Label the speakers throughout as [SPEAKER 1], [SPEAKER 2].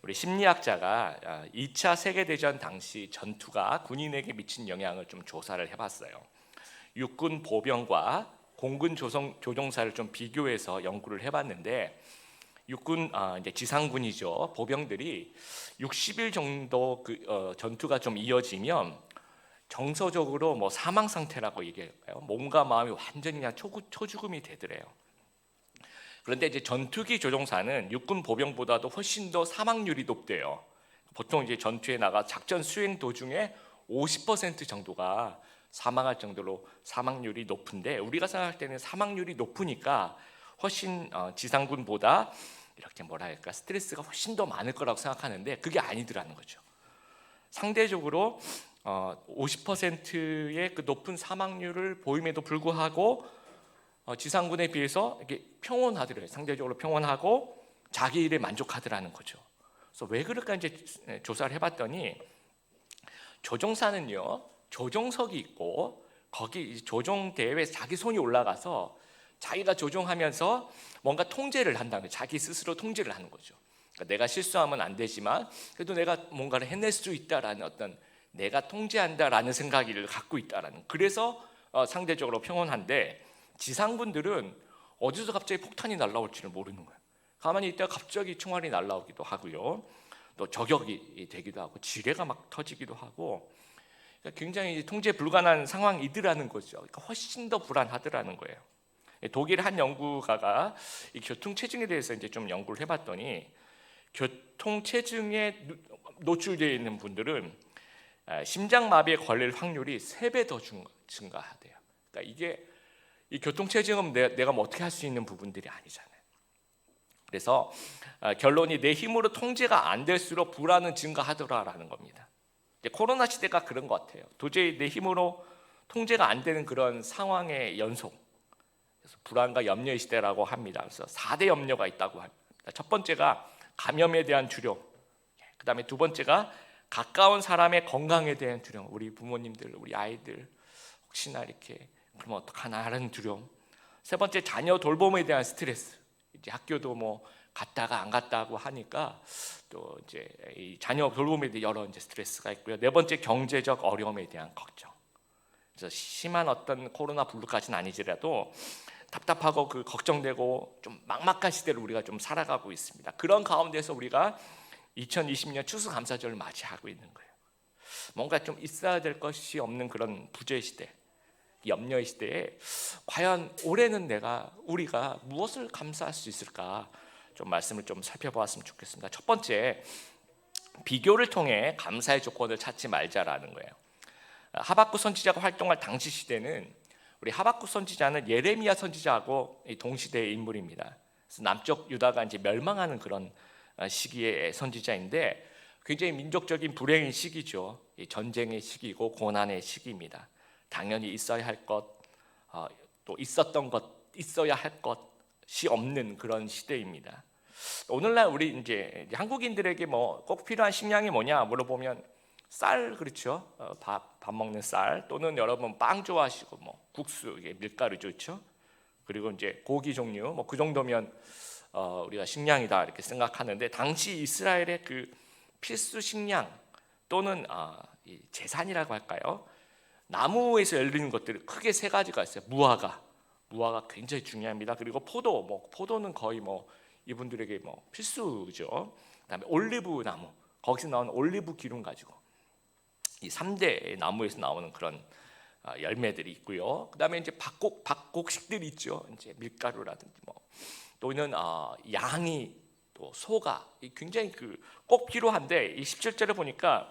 [SPEAKER 1] 우리 심리학자가 2차 세계대전 당시 전투가 군인에게 미친 영향을 좀 조사를 해봤어요. 육군 보병과 공군 조종사를 좀 비교해서 연구를 해봤는데 육군 이제 지상군이죠. 보병들이 60일 정도 전투가 좀 이어지면 정서적으로 뭐 사망 상태라고 얘기할까요? 몸과 마음이 완전히 그냥 초죽음이 되더래요. 그런데 이제 전투기 조종사는 육군 보병보다도 훨씬 더 사망률이 높대요. 보통 이제 전투에 나가 작전 수행 도중에 50% 정도가 사망할 정도로 사망률이 높은데, 우리가 생각할 때는 사망률이 높으니까 훨씬 지상군보다 이렇게 뭐랄까 스트레스가 훨씬 더 많을 거라고 생각하는데 그게 아니더라는 거죠. 상대적으로 50%의 그 높은 사망률을 보임에도 불구하고 지상군에 비해서 이게 평온하더래요. 상대적으로 평온하고 자기 일에 만족하더라는 거죠. 그래서 왜 그럴까 이제 조사를 해봤더니, 조종사는요 조종석이 있고 거기 조종 대회에 자기 손이 올라가서 자기가 조종하면서 뭔가 통제를 한다는 거예요. 자기 스스로 통제를 하는 거죠. 그러니까 내가 실수하면 안 되지만 그래도 내가 뭔가를 해낼 수 있다라는 어떤 내가 통제한다라는 생각을 갖고 있다라는, 그래서 상대적으로 평온한데, 지상군들은 어디서 갑자기 폭탄이 날라올지를 모르는 거예요. 가만히 있다가 갑자기 총알이 날라오기도 하고요, 또 저격이 되기도 하고 지뢰가 막 터지기도 하고, 그러니까 굉장히 통제 불가능한 상황이더라는 거죠. 그러니까 훨씬 더 불안하더라는 거예요. 독일 한 연구가가 이 교통체증에 대해서 이제 좀 연구를 해봤더니, 교통체증에 노출되어 있는 분들은 심장마비에 걸릴 확률이 3배 더 증가하대요. 그러니까 이게 이 교통체증은 내가 뭐 어떻게 할 수 있는 부분들이 아니잖아요. 그래서 결론이 내 힘으로 통제가 안 될수록 불안은 증가하더라라는 겁니다. 코로나 시대가 그런 것 같아요. 도저히 내 힘으로 통제가 안 되는 그런 상황의 연속. 그래서 불안과 염려의 시대라고 합니다. 그래서 4대 염려가 있다고 합니다. 첫 번째가 감염에 대한 두려움. 그다음에 두 번째가 가까운 사람의 건강에 대한 두려움. 우리 부모님들, 우리 아이들 혹시나 이렇게 그러면 어떡하나 하는 두려움. 세 번째, 자녀 돌봄에 대한 스트레스. 이제 학교도 뭐 갔다가 안 갔다고 하니까 또 이제 이 자녀 돌봄에 대한 여러 이제 스트레스가 있고요. 네 번째, 경제적 어려움에 대한 걱정. 그래서 심한 어떤 코로나 블루까지는 아니더라도 답답하고 걱정되고 좀 막막한 시대를 우리가 좀 살아가고 있습니다. 그런 가운데서 우리가 2020년 추수감사절을 맞이하고 있는 거예요. 뭔가 좀 있어야 될 것이 없는 그런 부재의 시대, 염려의 시대에 과연 올해는 우리가 무엇을 감사할 수 있을까, 좀 말씀을 좀 살펴보았으면 좋겠습니다. 첫 번째, 비교를 통해 감사의 조건을 찾지 말자라는 거예요. 하박국 선지자가 활동할 당시 시대는, 우리 하박국 선지자는 예레미야 선지자하고 동시대의 인물입니다. 그래서 남쪽 유다가 이제 멸망하는 그런 시기의 선지자인데, 굉장히 민족적인 불행의 시기죠. 전쟁의 시기고 고난의 시기입니다. 당연히 있어야 할 것, 또 있었던 것, 있어야 할 것이 없는 그런 시대입니다. 오늘날 우리 이제 한국인들에게 뭐 꼭 필요한 식량이 뭐냐 물어보면 쌀, 그렇죠? 밥 먹는 쌀, 또는 여러분 빵 좋아하시고 뭐 국수, 이게 밀가루 좋죠? 그리고 이제 고기 종류, 뭐 그 정도면 우리가 식량이다 이렇게 생각하는데, 당시 이스라엘의 그 필수 식량 또는 이 재산이라고 할까요? 나무에서 열리는 것들이 크게 세 가지가 있어요. 무화과 굉장히 중요합니다. 그리고 포도는 거의 뭐 이분들에게 뭐 필수죠. 그다음에 올리브 나무, 거기서 나오는 올리브 기름 가지고 이 3대 나무에서 나오는 그런 열매들이 있고요. 그다음에 이제 박곡식들이 있죠. 이제 밀가루라든지 뭐 또는 양이, 또 소가 굉장히 꼭 필요한데, 이 17절에 보니까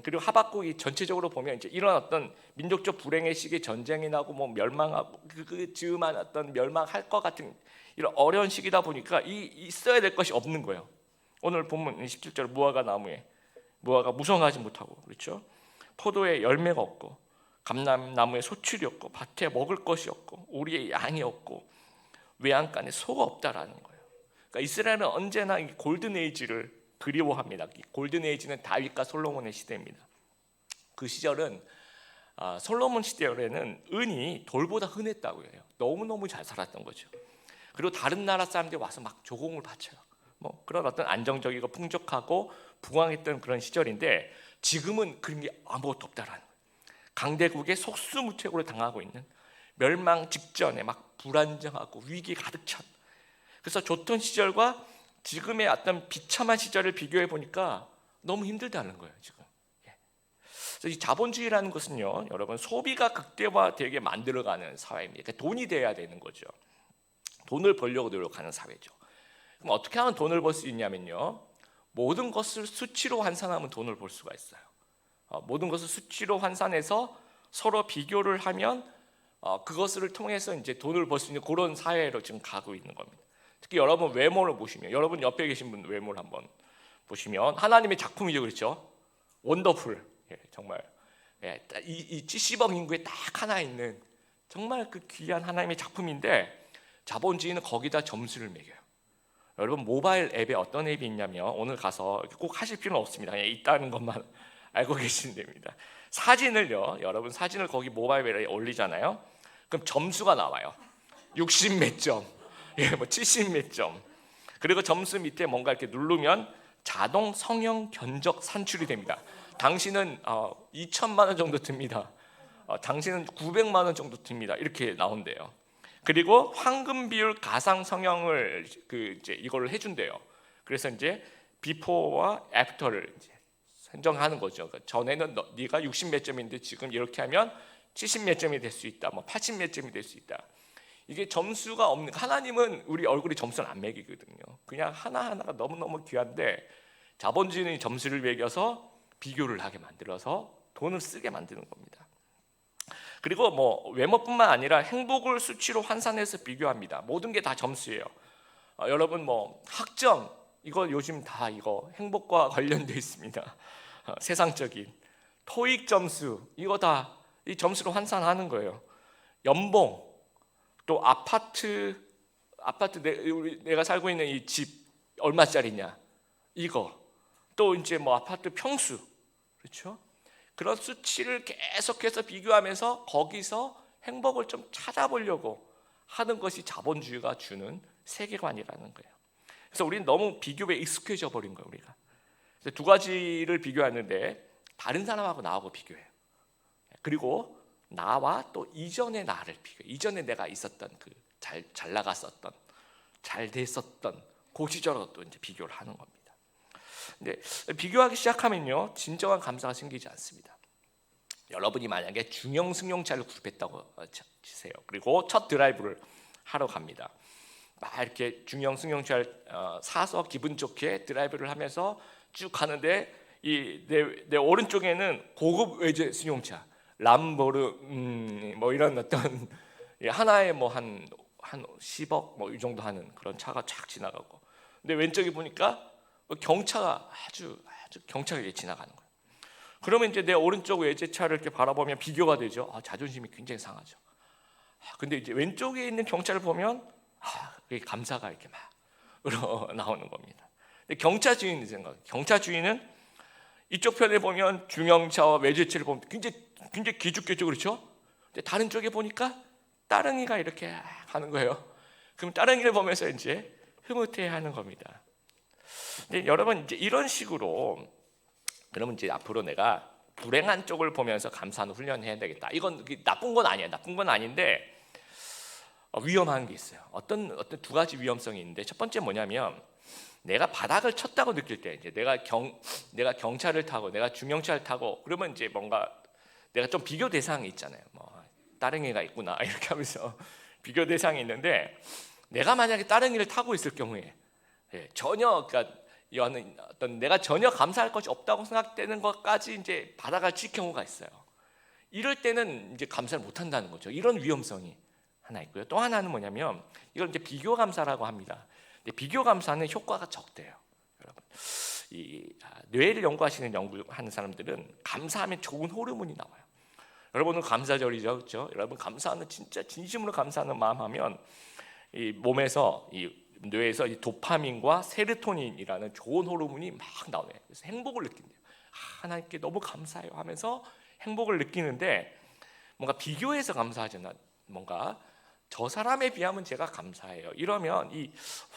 [SPEAKER 1] 그리고 하박국이 전체적으로 보면 이제 이런 어떤 민족적 불행의 시기, 전쟁이 나고 뭐 멸망하고 그 즈음한 어떤 멸망할 것 같은 이런 어려운 시기다 보니까 있어야 될 것이 없는 거예요. 오늘 본문 17절, 무화과 무성하지 못하고, 그렇죠? 포도에 열매가 없고, 감람나무에 소출이 없고, 밭에 먹을 것이 없고, 우리의 양이 없고, 외양간에 소가 없다라는 거예요. 그러니까 이스라엘은 언제나 이 골든 에이지를 그리워합니다. 이 골든 에이지는 다윗과 솔로몬의 시대입니다. 그 시절은 솔로몬 시대에는 은이 돌보다 흔했다고 해요. 너무너무 잘 살았던 거죠. 그리고 다른 나라 사람들이 와서 막 조공을 바쳐요. 뭐 그런 어떤 안정적이고 풍족하고 부강했던 그런 시절인데 지금은 그런 게 아무것도 없다라는 거예요. 강대국의 속수무책으로 당하고 있는 멸망 직전에 막 불안정하고 위기 가득 찬. 그래서 좋던 시절과 지금의 어떤 비참한 시절을 비교해 보니까 너무 힘들다는 거예요 지금. 그래서 이 자본주의라는 것은요, 여러분 소비가 극대화되게 만들어가는 사회입니다. 그러니까 돈이 돼야 되는 거죠. 돈을 벌려고 노력하는 사회죠. 그럼 어떻게 하면 돈을 벌 수 있냐면요, 모든 것을 수치로 환산하면 돈을 벌 수가 있어요. 모든 것을 수치로 환산해서 서로 비교를 하면 그것을 통해서 이제 돈을 벌 수 있는 그런 사회로 지금 가고 있는 겁니다. 특히 여러분 외모를 보시면, 여러분 옆에 계신 분 외모를 한번 보시면 하나님의 작품이죠, 그렇죠? 원더풀. 정말 이 70억 인구에 딱 하나 있는 정말 그 귀한 하나님의 작품인데 자본주의는 거기다 점수를 매겨요. 여러분 모바일 앱에 어떤 앱이 있냐면, 오늘 가서 꼭 하실 필요는 없습니다. 그냥 있다는 것만 알고 계시면 됩니다. 사진을요, 여러분 사진을 거기 모바일 앱에 올리잖아요. 그럼 점수가 나와요. 60 몇 점, 뭐 70 몇 점. 그리고 점수 밑에 뭔가 이렇게 누르면 자동 성형 견적 산출이 됩니다. 당신은 2천만 원 정도 듭니다. 당신은 900만 원 정도 듭니다. 이렇게 나온대요. 그리고 황금 비율 가상 성형을 이제 이거를 해준대요. 그래서 이제 비포와 애프터를 이제 선정하는 거죠. 그러니까 전에는 네가 60 몇 점인데 지금 이렇게 하면 70 몇 점이 될 수 있다, 뭐 80 몇 점이 될 수 있다. 이게 점수가 없는, 하나님은 우리 얼굴에 점수는 안 매기거든요. 그냥 하나하나가 너무너무 귀한데 자본주의는 점수를 매겨서 비교를 하게 만들어서 돈을 쓰게 만드는 겁니다. 그리고 뭐 외모뿐만 아니라 행복을 수치로 환산해서 비교합니다. 모든 게 다 점수예요. 여러분 뭐 학점, 이거 요즘 다 이거 행복과 관련돼 있습니다. 세상적인 토익 점수, 이거 다 이 점수로 환산하는 거예요. 연봉, 또 아파트 내가 살고 있는 이 집 얼마짜리냐, 이거, 또 이제 뭐 아파트 평수, 그렇죠? 그런 수치를 계속해서 비교하면서 거기서 행복을 좀 찾아보려고 하는 것이 자본주의가 주는 세계관이라는 거예요. 그래서 우리는 너무 비교에 익숙해져 버린 거예요. 우리가 그래서 두 가지를 비교하는데 다른 사람하고 나하고 비교해요. 그리고 나와 또 이전의 나를 비교해. 이전에 내가 있었던 그 잘 나갔었던, 잘 됐었던 그 시절하고 또 이제 비교를 하는 겁니다. 근데 비교하기 시작하면요, 진정한 감사가 생기지 않습니다. 여러분이 만약에 중형 승용차를 구입했다고 치세요. 그리고 첫 드라이브를 하러 갑니다. 막 이렇게 중형 승용차를 사서 기분 좋게 드라이브를 하면서 쭉 가는데 내 오른쪽에는 고급 외제 승용차, 람보르 뭐 이런 어떤 하나에 뭐 한 10억 뭐 이 정도 하는 그런 차가 쫙 지나가고, 근데 왼쪽에 보니까 경차가 아주 경차게 지나가는 거예요. 그러면 이제 내 오른쪽 외제차를 이렇게 바라보면 비교가 되죠. 자존심이 굉장히 상하죠. 근데 이제 왼쪽에 있는 경차를 보면 그게 감사가 이렇게 막 나오는 겁니다. 근데 경차 주인은 생각, 경차 주인은 이쪽 편에 보면 중형차와 외제차를 보면 굉장히 기죽겠죠, 그렇죠? 근데 다른 쪽에 보니까 따릉이가 이렇게 하는 거예요. 그럼 따릉이를 보면서 이제 흐뭇해하는 겁니다. 근데 여러분 이제 이런 식으로, 그러면 이제 앞으로 내가 불행한 쪽을 보면서 감사하는 훈련을 해야 되겠다. 이건 나쁜 건 아니에요. 나쁜 건 아닌데 위험한 게 있어요. 어떤 두 가지 위험성이 있는데, 첫 번째 뭐냐면 내가 바닥을 쳤다고 느낄 때, 이제 내가 경차를 타고 내가 중형차를 타고 그러면 이제 뭔가 내가 좀 비교 대상이 있잖아요. 뭐 따릉이가 있구나 이렇게 하면서 비교 대상이 있는데, 내가 만약에 따릉이를 타고 있을 경우에 전혀 그러니까 어떤 내가 전혀 감사할 것이 없다고 생각되는 것까지 이제 바닥을 칠 경우가 있어요. 이럴 때는 이제 감사를 못 한다는 거죠. 이런 위험성이 하나 있고요. 또 하나는 뭐냐면 이걸 이제 비교 감사라고 합니다. 근데 비교 감사는 효과가 적대요. 여러분, 뇌를 연구하는 사람들은 감사하면 좋은 호르몬이 나와요. 여러분은 감사절이죠, 그렇죠? 여러분 감사하는, 진짜 진심으로 감사하는 마음하면 이 몸에서 이 뇌에서 이 도파민과 세로토닌이라는 좋은 호르몬이 막 나와요. 그래서 행복을 느낀대요. 하나님께 너무 감사해요 하면서 행복을 느끼는데, 뭔가 비교해서 감사하잖아. 뭔가 저 사람에 비하면 제가 감사해요. 이러면 이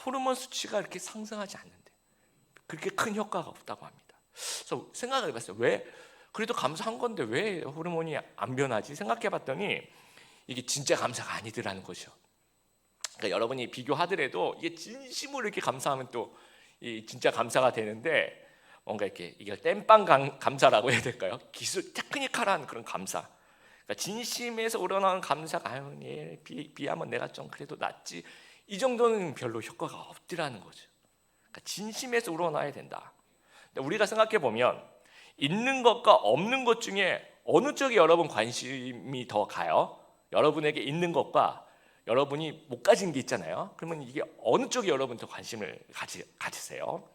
[SPEAKER 1] 호르몬 수치가 이렇게 상승하지 않는데 그렇게 큰 효과가 없다고 합니다. 그래서 생각을 해봤어요. 왜? 그래도 감사한 건데 왜 호르몬이 안 변하지? 생각해봤더니 이게 진짜 감사가 아니더라는 거죠. 그러니까 여러분이 비교하더라도 이게 진심으로 이렇게 감사하면 또 이 진짜 감사가 되는데, 뭔가 이렇게 이걸 땜빵 감사라고 해야 될까요? 기술 테크니컬한 그런 감사. 그러니까 진심에서 우러나오는 감사가 아유, 얘 비하면 내가 좀 그래도 낫지. 이 정도는 별로 효과가 없더라는 거죠. 그러니까 진심에서 우러나야 된다. 근데 우리가 생각해 보면 있는 것과 없는 것 중에 어느 쪽에 여러분 관심이 더 가요? 여러분에게 있는 것과 여러분이 못 가진 게 있잖아요. 그러면 이게 어느 쪽에 여러분 더 관심을 가지세요?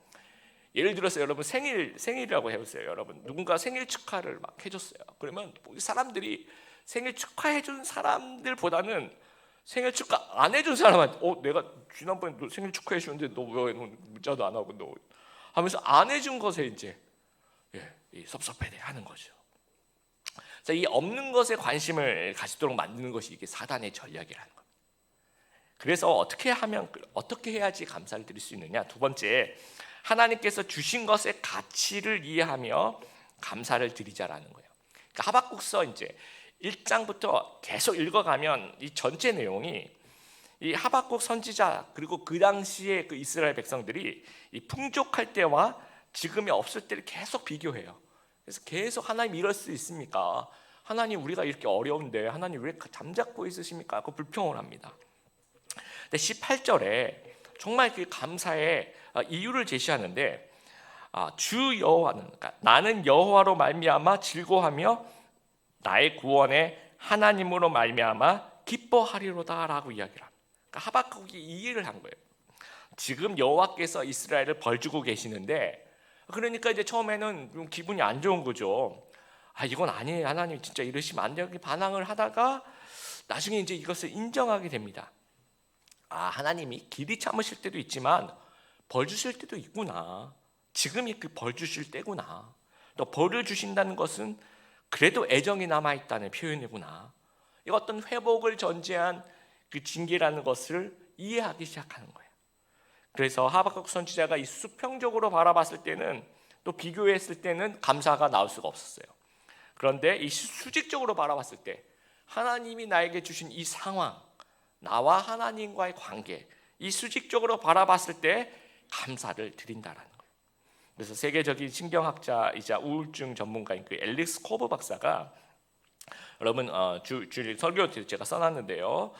[SPEAKER 1] 예를 들어서 여러분 생일이라고 해보세요. 여러분 누군가 생일 축하를 막 해줬어요. 그러면 사람들이 생일 축하해준 사람들보다는 생일 축하 안 해준 사람한테 내가 지난번에 너 생일 축하해 주는데 너 왜 문자도 안 하고 너 하면서 안 해준 것에 이제 섭섭해하는 거죠. 그래서 이 없는 것에 관심을 가지도록 만드는 것이 이게 사단의 전략이라는 겁니다. 그래서 어떻게 해야지 감사를 드릴 수 있느냐? 두 번째, 하나님께서 주신 것의 가치를 이해하며 감사를 드리자라는 거예요. 그러니까 하박국서 이제 1장부터 계속 읽어가면 이 전체 내용이 이 하박국 선지자 그리고 그 당시에 그 이스라엘 백성들이 이 풍족할 때와 지금이 없을 때를 계속 비교해요. 그래서 계속 하나님 이럴 수 있습니까? 하나님 우리가 이렇게 어려운데 하나님 왜 잠자코 있으십니까? 그 불평을 합니다. 근데 18절에 정말 그 감사의 이유를 제시하는데 주 여호와는 그러니까 나는 여호와로 말미암아 즐거워하며 나의 구원의 하나님으로 말미암아 기뻐하리로다라고 이야기를 합니다. 그러니까 하박국이 이해를 한 거예요. 지금 여호와께서 이스라엘을 벌주고 계시는데 그러니까 이제 처음에는 좀 기분이 안 좋은 거죠. 이건 아니에요. 하나님 진짜 이러시면 안 돼요. 반항을 하다가 나중에 이제 이것을 인정하게 됩니다. 하나님이 길이 참으실 때도 있지만 벌 주실 때도 있구나. 지금이 그 벌 주실 때구나. 또 벌을 주신다는 것은 그래도 애정이 남아있다는 표현이구나. 이 어떤 회복을 전제한 그 징계라는 것을 이해하기 시작하는 거예요. 그래서 하박국 선지자가 이 수평적으로 바라봤을 때는 또 비교했을 때는 감사가 나올 수가 없었어요. 그런데 이 수직적으로 바라봤을 때 하나님이 나에게 주신 이 상황, 나와 하나님과의 관계, 이 수직적으로 바라봤을 때 감사를 드린다라는 거예요. 그래서 세계적인 신경학자이자 우울증 전문가인 그 앨리스 코브 박사가 여러분 주일 설교 때 제가 써놨는데요.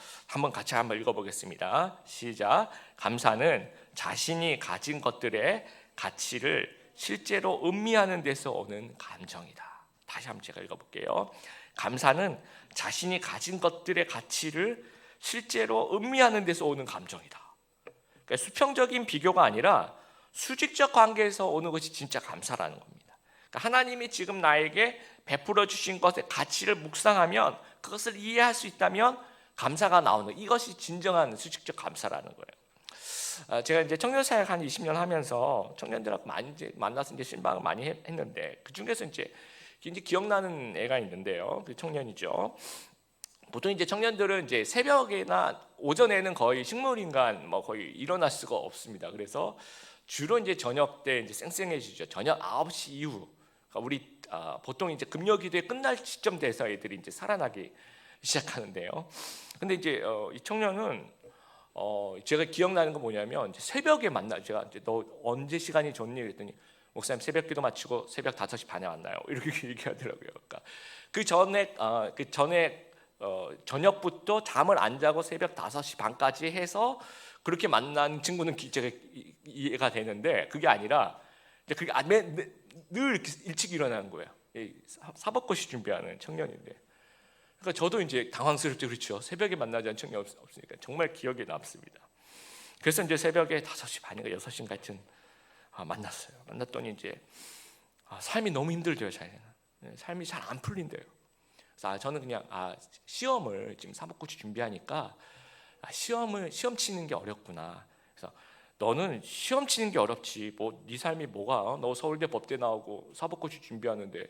[SPEAKER 1] 같이 한번 읽어보겠습니다. 시작. 감사는 자신이 가진 것들의 가치를 실제로 음미하는 데서 오는 감정이다. 다시 한번 제가 읽어볼게요. 감사는 자신이 가진 것들의 가치를 실제로 음미하는 데서 오는 감정이다. 그러니까 수평적인 비교가 아니라 수직적 관계에서 오는 것이 진짜 감사라는 겁니다. 그러니까 하나님이 지금 나에게 베풀어 주신 것의 가치를 묵상하면 그것을 이해할 수 있다면 감사가 나오는 이것이 진정한 수직적 감사라는 거예요. 제가 이제 청년 사역 한 20년 하면서 청년들하고 많이 이제 만나서 이제 신방을 많이 했는데 그 중에서 이제 기억나는 애가 있는데요. 그 청년이죠. 보통 이제 청년들은 이제 새벽이나 오전에는 거의 식물인간 거의 일어날 수가 없습니다. 그래서 주로 이제 저녁 때 이제 쌩쌩해지죠. 저녁 9시 이후. 그러니까 우리 보통 이제 금요기도에 끝날 시점 돼서 애들이 이제 살아나기 시작하는데요. 근데 이제 이 청년은 제가 기억나는 건 뭐냐면 이제 새벽에 제가 이제 너 언제 시간이 좋니 그랬더니 목사님 새벽기도 마치고 새벽 5시 반에 만나요. 이렇게 얘기하더라고요. 그러니까 그 전에 저녁부터 잠을 안 자고 새벽 5시 반까지 해서 그렇게 만난 친구는 제가 이해가 되는데 그게 아니라 그게 늘 일찍 일어나는 거예요. 사법고시 준비하는 청년인데, 그러니까 저도 이제 당황스럽죠, 그렇죠. 새벽에 만나지 않은 청년 없으니까 정말 기억에 남습니다. 그래서 이제 새벽에 5시 반인가 6시 같은 만났어요. 만났더니 이제 삶이 너무 힘들죠, 삶이 잘 안 풀린대요. 그래서 저는 그냥 시험을 지금 사법고시 준비하니까 시험 치는 게 어렵구나. 그래서 너는 시험 치는 게 어렵지 네 삶이 뭐가 너 서울대 법대 나오고 사법고시 준비하는데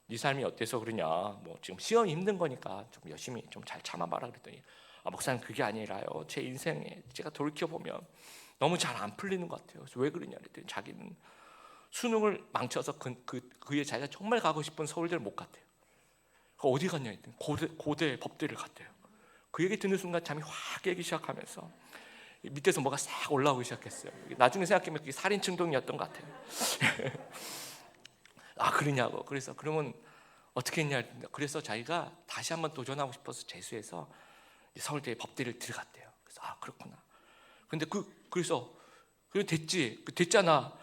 [SPEAKER 1] 네 삶이 어때서 그러냐. 지금 시험이 힘든 거니까 좀 열심히 좀 잘 참아봐라 그랬더니 목사님 그게 아니라요. 제 인생에 제가 돌이켜 보면 너무 잘 안 풀리는 것 같아요. 그래서 왜 그러냐 그랬더니 자기는 수능을 망쳐서 그의 자기가 정말 가고 싶은 서울대를 못 갔대요. 어디 갔냐 했더니 고대 법대를 갔대요. 그 얘기 듣는 순간 잠이 확 깨기 시작하면서 밑에서 뭐가 싹 올라오기 시작했어요. 나중에 생각해보면 그게 살인 충동이었던 것 같아요. 아 그러냐고. 그래서 그러면 어떻게 했냐. 그래서 자기가 다시 한번 도전하고 싶어서 재수해서 서울대 법대를 들어갔대요. 그래서 아 그렇구나. 근데 그래서 됐잖아.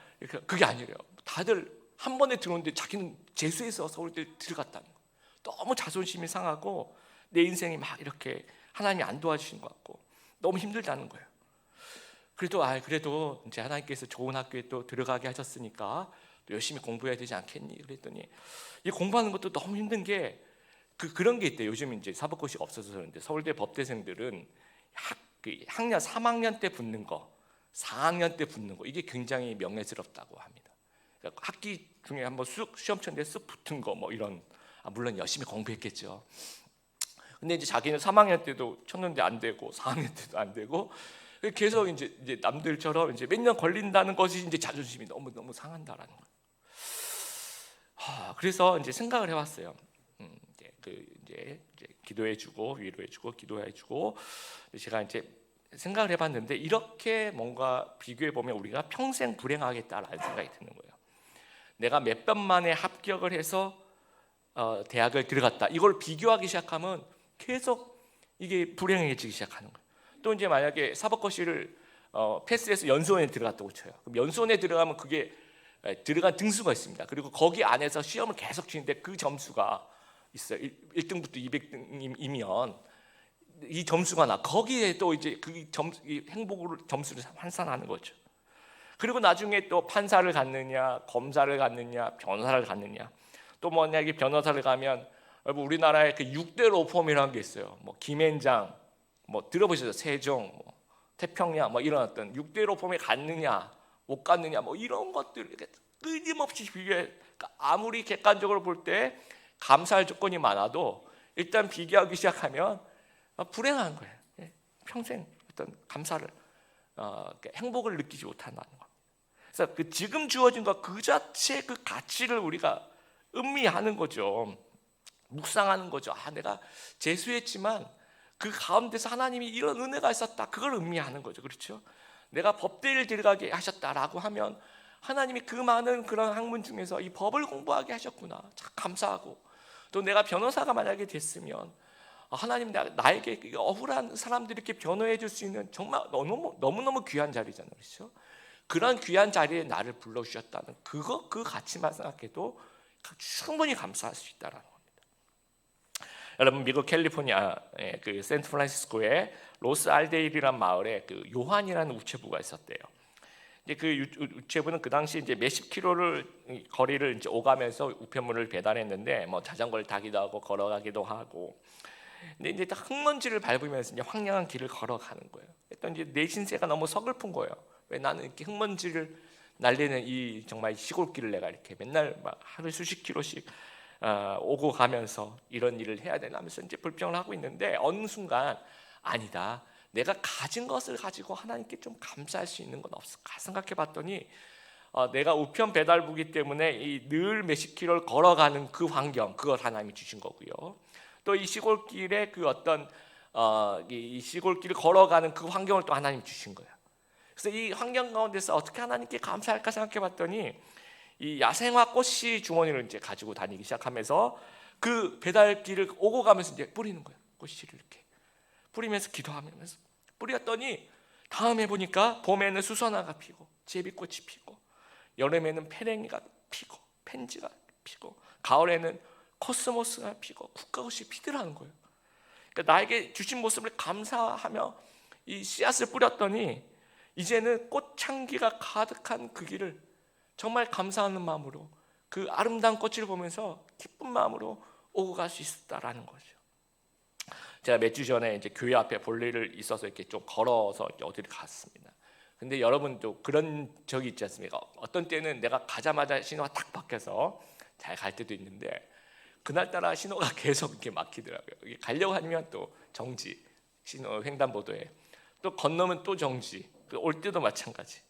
[SPEAKER 1] 그게 아니래요. 다들 한 번에 들어오는데 자기는 재수해서 서울대 들어갔다는 거. 너무 자존심이 상하고 내 인생이 막 이렇게 하나님이 안 도와주신 것 같고 너무 힘들다는 거예요. 그래도 이제 하나님께서 좋은 학교에 또 들어가게 하셨으니까 또 열심히 공부해야 되지 않겠니? 그랬더니 이 공부하는 것도 너무 힘든 게 그런 게 있대요. 요즘 이제 사법고시가 없어서 그런데 서울대 법대생들은 학년 3학년 때 붙는 거, 4학년 때 붙는 거 이게 굉장히 명예스럽다고 합니다. 그러니까 학기 중에 한번 시험 쳤는데 쓱 붙은 거 뭐 이런 물론 열심히 공부했겠죠. 근데 이제 자기는 3학년 때도 쳤는데 안 되고 4학년 때도 안 되고 계속 이제 남들처럼 이제 몇 년 걸린다는 것이 이제 자존심이 너무 상한다라는 거예요. 그래서 이제 생각을 해봤어요. 이제 기도해주고 위로해주고 기도해주고 제가 이제 생각을 해봤는데 이렇게 뭔가 비교해 보면 우리가 평생 불행하겠다라는 생각이 드는 거예요. 내가 몇 번 만에 합격을 해서 대학을 들어갔다. 이걸 비교하기 시작하면 계속 이게 불행해지기 시작하는 거예요. 또 이제 만약에 사법고시를 패스해서 연수원에 들어갔다고 쳐요. 그럼 연수원에 들어가면 그게 들어간 등수가 있습니다. 그리고 거기 안에서 시험을 계속 치는데 그 점수가 있어요. 1등부터 200등이면 이 점수가 나. 거기에 또 이제 이 행복으로 점수를 환산하는 거죠. 그리고 나중에 또 판사를 갔느냐, 검사를 갔느냐, 변호사를 갔느냐. 또 만약에 변호사를 가면 우리나라에 그 6대 로펌이라는 게 있어요. 뭐 김앤장, 뭐 들어보셨죠? 세종, 뭐 태평양, 뭐 이런 어떤 6대 로펌에 갔느냐, 못 갔느냐, 뭐 이런 것들 끊임없이 비교해. 그러니까 아무리 객관적으로 볼 때 감사할 조건이 많아도 일단 비교하기 시작하면 불행한 거예요. 평생 어떤 감사를 행복을 느끼지 못한다는 거. 그래서 그 지금 주어진 것 그 자체 그 가치를 우리가 음미하는 거죠. 묵상하는 거죠. 내가 재수했지만 그 가운데서 하나님이 이런 은혜가 있었다. 그걸 음미하는 거죠. 그렇죠? 내가 법대를 들어가게 하셨다라고 하면 하나님이 그 많은 그런 학문 중에서 이 법을 공부하게 하셨구나. 참 감사하고 또 내가 변호사가 만약에 됐으면 하나님 나에게 억울한 사람들이 이렇게 변호해 줄 수 있는 정말 너무너무 귀한 자리잖아요. 그렇죠? 그런 귀한 자리에 나를 불러주셨다는 그 가치만 생각해도 충분히 감사할 수 있다라는 겁니다. 여러분 미국 캘리포니아 그 샌프란시스코에 로스 알데일이라는 마을에 그 요한이라는 우체부가 있었대요. 이제 그 우체부는 그 당시 이제 몇십 킬로를 거리를 이제 오가면서 우편물을 배달했는데 뭐 자전거를 타기도 하고 걸어가기도 하고. 근데 이제 흙먼지를 밟으면서 이제 황량한 길을 걸어가는 거예요. 일단 이제 내 신세가 너무 서글픈 거예요. 왜 나는 이렇게 흙먼지를 날리는 이 정말 시골길을 내가 이렇게 맨날 막 하루에 수십 킬로씩 오고 가면서 이런 일을 해야 되나 하면서 이제 불평을 하고 있는데 어느 순간 아니다. 내가 가진 것을 가지고 하나님께 좀 감사할 수 있는 건 없을까 생각해봤더니 내가 우편 배달부기 때문에 이 늘 몇십 킬로를 걸어가는 그 환경 그걸 하나님이 주신 거고요. 또 이 시골길에 그 어떤 이 시골길을 걸어가는 그 환경을 또 하나님 주신 거예요. 그래서 이 환경 가운데서 어떻게 하나님께 감사할까 생각해봤더니 이 야생화 꽃씨 주머니를 이제 가지고 다니기 시작하면서 그 배달길을 오고 가면서 이제 뿌리는 거예요. 꽃씨를 이렇게 뿌리면서 기도하면서 뿌렸더니 다음에 보니까 봄에는 수선화가 피고 제비꽃이 피고 여름에는 페랭이가 피고 펜지가 피고 가을에는 코스모스가 피고 국화꽃이 피더라는 거예요. 그러니까 나에게 주신 모습을 감사하며 이 씨앗을 뿌렸더니 이제는 꽃향기가 가득한 그 길을 정말 감사하는 마음으로 그 아름다운 꽃을 보면서 기쁜 마음으로 오고 갈 수 있었다라는 거죠. 제가 몇 주 전에 이제 교회 앞에 볼 일을 있어서 이렇게 좀 걸어서 어디를 갔습니다. 근데 여러분도 그런 적이 있지 않습니까? 어떤 때는 내가 가자마자 신호가 딱 바뀌어서 잘 갈 때도 있는데 그날따라 신호가 계속 이렇게 막히더라고요. 가려고 하면 또 정지, 횡단보도에. 또 건너면 또 정지, 올 때도 마찬가지.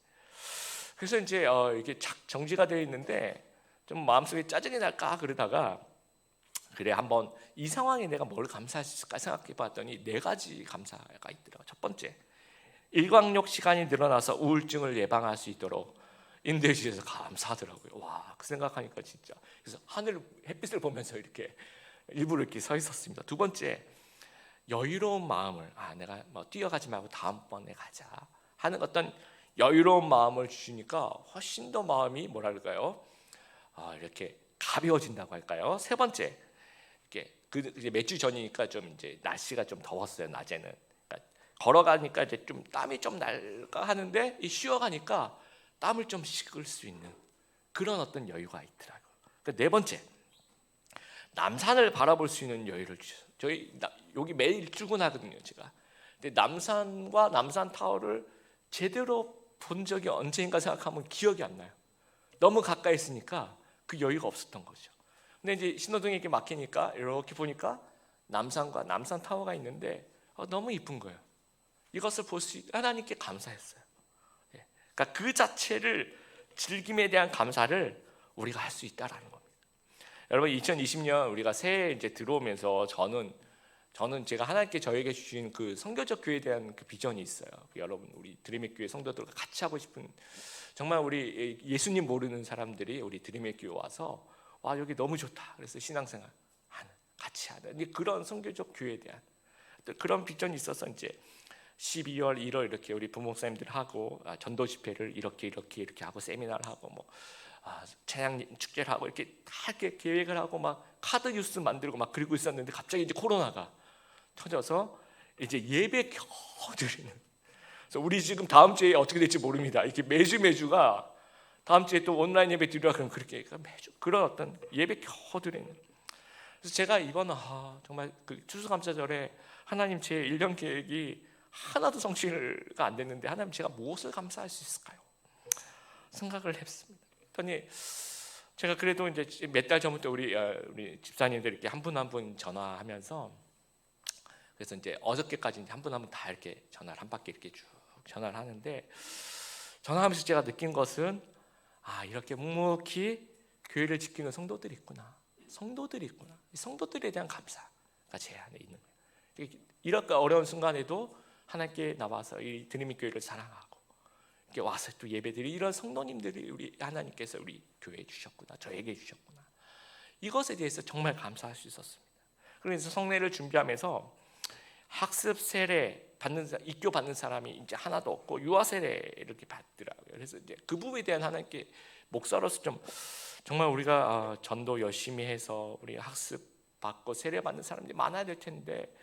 [SPEAKER 1] 그래서 이제 이게 착 정지가 되어 있는데 좀 마음속에 짜증이 날까 그러다가 그래 한번 이 상황에 내가 뭘 감사할 수 있을까 생각해 봤더니 네 가지 감사가 있더라고요. 첫 번째, 일광욕 시간이 늘어나서 우울증을 예방할 수 있도록 인도해 주셔서 감사하더라고요. 와, 그 생각하니까 진짜. 그래서 하늘 햇빛을 보면서 이렇게 일부러 이렇게 서 있었습니다. 두 번째, 여유로운 마음을 내가 뭐 뛰어가지 말고 다음번에 가자 하는 어떤 여유로운 마음을 주시니까 훨씬 더 마음이 뭐랄까요? 이렇게 가벼워진다고 할까요? 세 번째, 이렇게 이제 몇 주 전이니까 좀 이제 날씨가 좀 더웠어요. 낮에는 그러니까 걸어가니까 이제 좀 땀이 좀 날까 하는데 쉬어가니까 땀을 좀 식을 수 있는 그런 어떤 여유가 있더라고요. 그러니까 네 번째, 남산을 바라볼 수 있는 여유를 주셔서 저희 여기 매일 출근하거든요, 제가. 근데 남산과 남산 타워를 제대로 본 적이 언제인가 생각하면 기억이 안 나요. 너무 가까이 있으니까 그 여유가 없었던 거죠. 근데 이제 신호등이 이렇게 막히니까 이렇게 보니까 남산과 남산 타워가 있는데 너무 이쁜 거예요. 이것을 볼 수 하나님께 감사했어요. 그러니까 그 자체를 즐김에 대한 감사를 우리가 할 수 있다라는 겁니다. 여러분 2020년 우리가 새해 이제 들어오면서 저는 제가 하나님께 저에게 주신 그 선교적 교회에 대한 그 비전이 있어요. 여러분 우리 드림의 교회 성도들과 같이 하고 싶은 정말 우리 예수님 모르는 사람들이 우리 드림의 교회 와서 와 여기 너무 좋다. 그래서 신앙생활 같이 하는 그런 선교적 교회에 대한 그런 비전이 있어서 이제 12월, 1월 이렇게 우리 부목사님들 하고 전도 집회를 이렇게 하고 세미나를 하고 뭐 찬양 축제를 하고 이렇게 다 이렇게 계획을 하고 막 카드 뉴스 만들고 막 그리고 있었는데 갑자기 이제 코로나가 터져서 이제 예배 겨우 드리는. 그래서 우리 지금 다음 주에 어떻게 될지 모릅니다. 이렇게 매주가 다음 주에 또 온라인 예배 드리라 그러면 그렇게 매주 그런 어떤 예배 겨우 드리는. 그래서 제가 이번 정말 그 추수감사절에 하나님 제 1년 계획이 하나도 성취가 안 됐는데 하나님 제가 무엇을 감사할 수 있을까요? 생각을 했습니다. 그랬더니 제가 그래도 이제 몇 달 전부터 우리 집사님들 이렇게 한 분 한 분 전화하면서 그래서 이제 어저께까지 한 분 한 분 다 이렇게 전화를 한 바퀴 이렇게 쭉 전화를 하는데 전화하면서 제가 느낀 것은 이렇게 묵묵히 교회를 지키는 성도들이 있구나. 이 성도들에 대한 감사가 제 안에 있는 거예요. 이렇게 어려운 순간에도 하나님께 나와서 이 드림의 교회를 사랑하고 이렇게 와서 또 예배드리 이런 성도님들이 우리 하나님께서 우리 교회에 주셨구나, 저에게 주셨구나. 이것에 대해서 정말 감사할 수 있었습니다. 그래서 성례를 준비하면서 학습 세례 입교 받는 사람이 이제 하나도 없고 유아 세례 이렇게 받더라고요. 그래서 이제 그 부분에 대한 하나님께 목사로서 좀 정말 우리가 전도 열심히 해서 우리 학습 받고 세례 받는 사람들이 많아야 될 텐데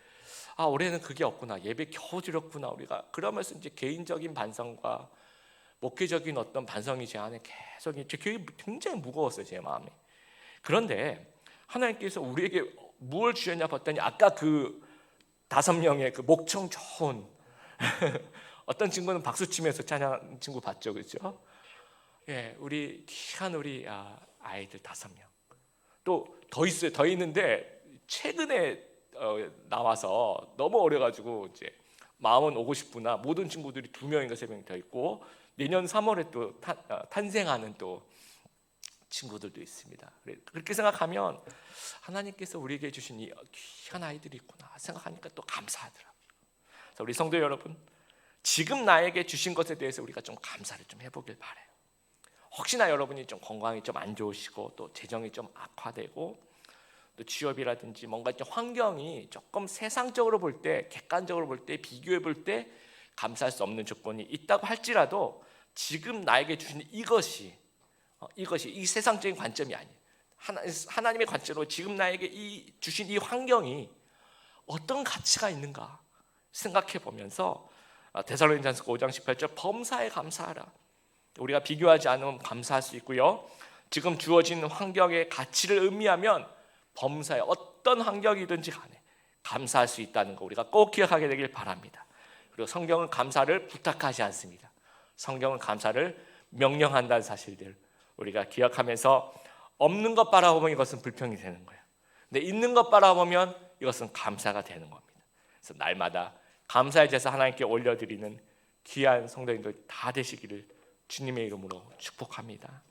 [SPEAKER 1] 올해는 그게 없구나. 예배 겨우 드렸구나. 우리가 그러면서 이제 개인적인 반성과 목회적인 어떤 반성이 제 안에 계속 제 교육이 굉장히 무거웠어요, 제 마음에. 그런데 하나님께서 우리에게 무엇을 주셨냐 봤더니 아까 그 5명의 그 목청 좋은 어떤 친구는 박수 치면서 찬양 친구 봤죠, 그렇죠? 예, 우리 귀한 우리 아이들 5명. 또 더 있어요, 더 있는데 최근에 나와서 너무 어려가지고 이제 마음은 오고 싶구나. 모든 친구들이 2명인가 3명이 더 있고 내년 3월에 또 탄생하는 또 친구들도 있습니다. 그렇게 생각하면 하나님께서 우리에게 주신 이 귀한 아이들이 있구나 생각하니까 또 감사하더라고요. 그래서 우리 성도 여러분, 지금 나에게 주신 것에 대해서 우리가 좀 감사를 좀 해보길 바라요. 혹시나 여러분이 좀 건강이 좀 안 좋으시고 또 재정이 좀 악화되고 또 취업이라든지 뭔가 좀 환경이 조금 세상적으로 볼 때, 객관적으로 볼 때, 비교해 볼 때 감사할 수 없는 조건이 있다고 할지라도 지금 나에게 주신 이것이 이 세상적인 관점이 아니에요. 하나님의 관점으로 지금 나에게 주신 이 환경이 어떤 가치가 있는가 생각해 보면서 데살로니가전서 5장 18절 범사에 감사하라. 우리가 비교하지 않으면 감사할 수 있고요. 지금 주어진 환경의 가치를 의미하면 범사에 어떤 환경이든지 간에 감사할 수 있다는 거 우리가 꼭 기억하게 되길 바랍니다. 그리고 성경은 감사를 부탁하지 않습니다. 성경은 감사를 명령한다는 사실들 우리가 기억하면서 없는 것 바라보면 이것은 불평이 되는 거예요. 근데 있는 것 바라보면 이것은 감사가 되는 겁니다. 그래서 날마다 감사의 제사 하나님께 올려드리는 귀한 성도님들 다 되시기를 주님의 이름으로 축복합니다.